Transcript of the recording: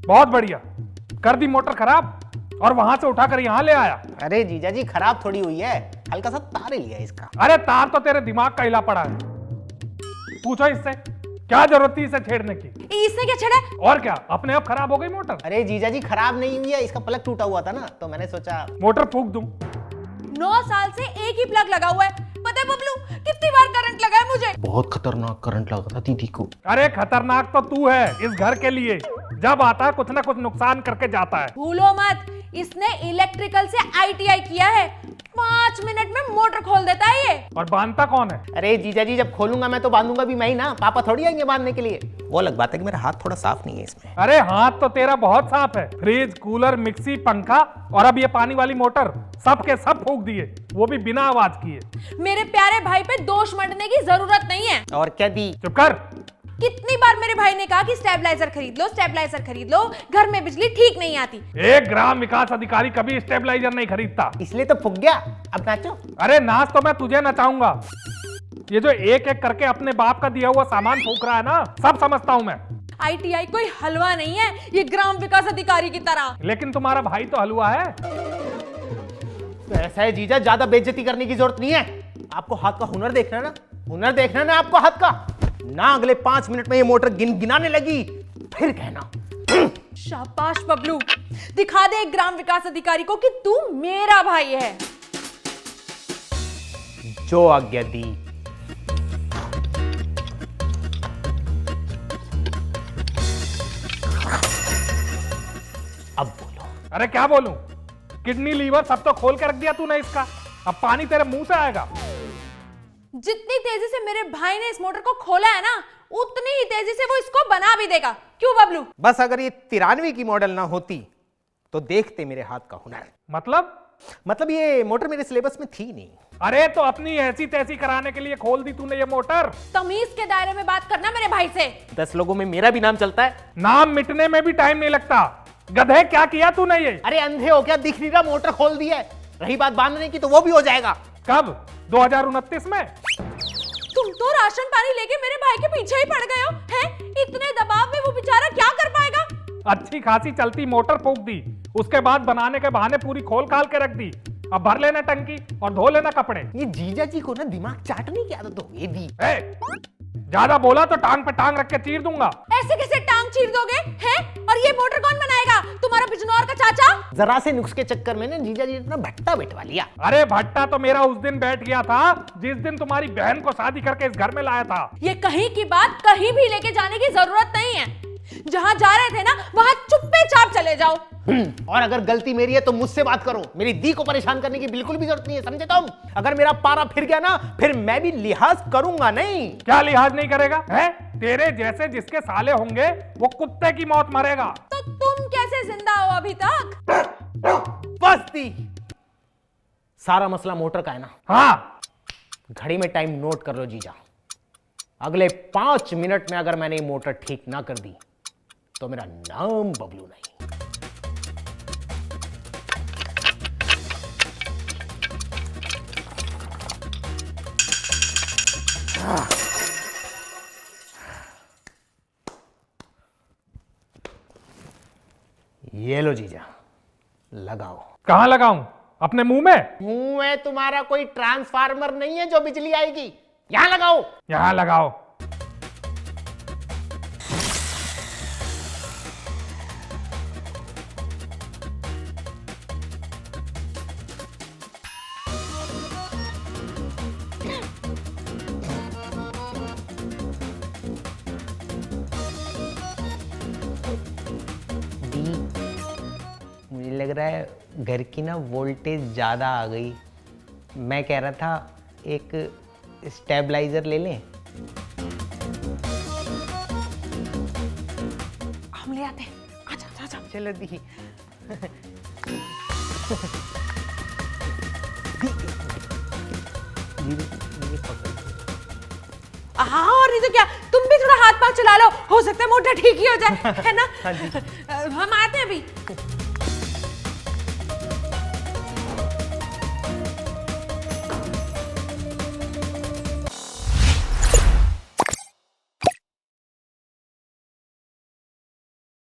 बहुत बढ़िया, कर दी मोटर खराब और वहां से उठाकर यहाँ ले आया। अरे जीजा जी खराब थोड़ी हुई है, हल्का सा तार ही लिया इसका। अरे तार तो तेरे दिमाग का हिला पड़ा है। पूछो इससे क्या जरूरत थी इसे छेड़ने की। इसने क्या छेड़ा? और क्या, अपने आप खराब हो गई मोटर। अरे जीजा जी खराब नहीं हुई है, इसका प्लग टूटा हुआ था ना, तो मैंने सोचा मोटर फूंक दूं। 9 साल से एक ही प्लग लगा हुआ है। पता है बबलू कितनी बार करंट लगा है मुझे? बहुत खतरनाक करंट लगा था दीदी को। अरे खतरनाक तो तू है इस घर के लिए, जब आता है कुछ ना कुछ नुकसान करके जाता है। भूलो मत, इसने इलेक्ट्रिकल से आईटीआई किया है। 5 मिनट में मोटर खोल देता है ये। और बांधता कौन है? अरे जीजा जी जब खोलूंगा मैं तो बांधूंगा भी मैं ही ना, पापा थोड़ी आएंगे बांधने के लिए। वो अलग बात है कि मेरा हाथ थोड़ा साफ नहीं है इसमें। अरे हाथ तो तेरा बहुत साफ है। फ्रिज, कूलर, मिक्सी, पंखा और अब ये पानी वाली मोटर, सब के सब फूंक दिए, वो भी बिना आवाज किए। मेरे प्यारे भाई पे दोष मढ़ने की जरूरत नहीं है। और क्या दी? चुप कर। कितनी बार मेरे भाई ने कहा कि स्टेबलाइजर खरीद लो, स्टेबलाइजर खरीद लो, घर में बिजली ठीक नहीं आती। एक ग्राम विकास अधिकारी कभी स्टेबलाइजर नहीं खरीदता। इसलिए तो फूक गया, अब नाचो। अरे नाच तो मैं तुझे नचाऊंगा। ये जो एक एक करके अपने बाप का दिया हुआ सामान फूंक रहा है ना, सब समझता हूं मैं। आईटीआई कोई हलवा नहीं है, ये ग्राम विकास अधिकारी की तरह। लेकिन तुम्हारा भाई तो हलवा है। तो ऐसा है जीजा, ज्यादा बेइज्जती करने की जरूरत नहीं है। आपको हाथ का हुनर देखना है ना, हुनर देखना है ना आपको हाथ का ना। अगले 5 मिनट में ये मोटर गिनाने लगी फिर कहना। शाबाश बबलू, दिखा दे एक ग्राम विकास अधिकारी को कि तू मेरा भाई है। जो आज्ञा दी। अब बोलो। अरे क्या बोलूं, किडनी लीवर सब तो खोल के रख दिया तूने इसका। अब पानी तेरे मुंह से आएगा। जितनी तेजी से मेरे भाई ने इस मोटर को खोला है ना, उतनी ही तेजी से वो इसको बना भी देगा। क्यों बबलू? बस अगर ये 93 की मॉडल ना होती तो देखते मेरे हाथ का हुनर। मतलब ये मोटर मेरे सिलेबस में थी नहीं। अरे तो अपनी ऐसी तैसी कराने के लिए खोल दी तूने ये मोटर। तमीज के दायरे में बात करना मेरे भाई से। 10 लोगों में मेरा भी नाम चलता है। नाम मिटने में भी टाइम नहीं लगता। गधे क्या किया तूने ये? अरे अंधे हो क्या, दिख नहीं रहा मोटर खोल दी है। रही बात बांधने की तो वो भी हो जाएगा। कब? 2029 में? तुम तो राशन पानी लेके मेरे भाई के पीछे ही पड़ गए हो हैं? इतने दबाव में वो बेचारा क्या कर पाएगा? अच्छी खासी चलती मोटर फूंक दी, उसके बाद बनाने के बहाने पूरी खोल खाल के रख दी। अब भर लेना टंकी और धो लेना कपड़े। ये जीजा जी को ना दिमाग चाटने की आदत हो गई दी। ज्यादा बोला तो टांग पे टांग रख के चीर दूंगा। ऐसे कैसे टांग चीर दोगे हैं? और ये मोटर कौन बनाएगा? तुम्हारा बिजनौर का चाचा? जरा से नुक्स के चक्कर में ना जीजा जी ने भट्टा बिठवा लिया। अरे भट्टा तो मेरा उस दिन बैठ गया था जिस दिन तुम्हारी बहन को शादी करके इस घर में लाया था। ये कहीं की बात कहीं भी लेके जाने की जरूरत नहीं है। जहां जा रहे थे ना वहां चुप्पे चाप चले जाओ। और अगर गलती मेरी है तो मुझसे बात करो, मेरी दी को परेशान करने की बिल्कुल भी जरूरत नहीं है, समझे तुम? अगर मेरा पारा फिर गया ना फिर मैं भी लिहाज करूंगा नहीं। क्या लिहाज नहीं करेगा है? तेरे जैसे जिसके साले होंगे वो कुत्ते की मौत मरेगा। तो तुम कैसे जिंदा हो अभी तक? बस दी, सारा मसला मोटर का है ना। हाँ, घड़ी में टाइम नोट कर लो जीजा। अगले 5 मिनट में अगर मैंने ये मोटर ठीक ना कर दी तो मेरा नाम बबलू नहीं। ये लो जीजा, लगाओ। कहां लगाऊं? अपने मुंह में? मुंह में तुम्हारा कोई ट्रांसफार्मर नहीं है जो बिजली आएगी, यहां लगाओ। यहां लगाओ। मुझे लग रहा है घर की ना वोल्टेज ज़्यादा आ गई। मैं कह रहा था एक स्टेबलाइजर ले लें। हम ले आते हैं। आजा आजा आजा। चलो दी। हाँ, और नहीं तो क्या, तुम भी थोड़ा हाथ पांव चला लो, हो सकता है मोटर ठीक ही हो जाए, है ना? हाँ जी। हम आते हैं अभी।